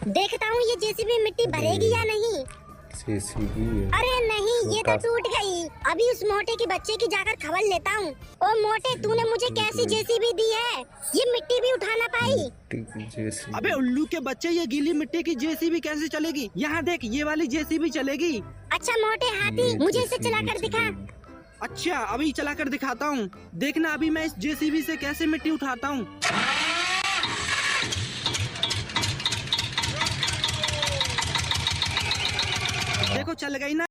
देखता हूँ ये जेसीबी मिट्टी भरेगी या नहीं। जेसीबी अरे नहीं, ये तो टूट गई। अभी उस मोटे के बच्चे की जाकर खबर लेता हूँ। ओ मोटे, तूने मुझे कैसी जेसीबी दी है? ये मिट्टी भी उठा ना पाई। अबे उल्लू के बच्चे, ये गीली मिट्टी की जेसीबी कैसे चलेगी? यहाँ देख, ये वाली जेसीबी चलेगी। अच्छा मोटे हाथी, मुझे इसे चलाकर दिखा। अच्छा, अभी चलाकर दिखाता हूँ। देखना अभी मैं इस जेसीबी से कैसे मिट्टी उठाता हूँ। देखो चल गई ना।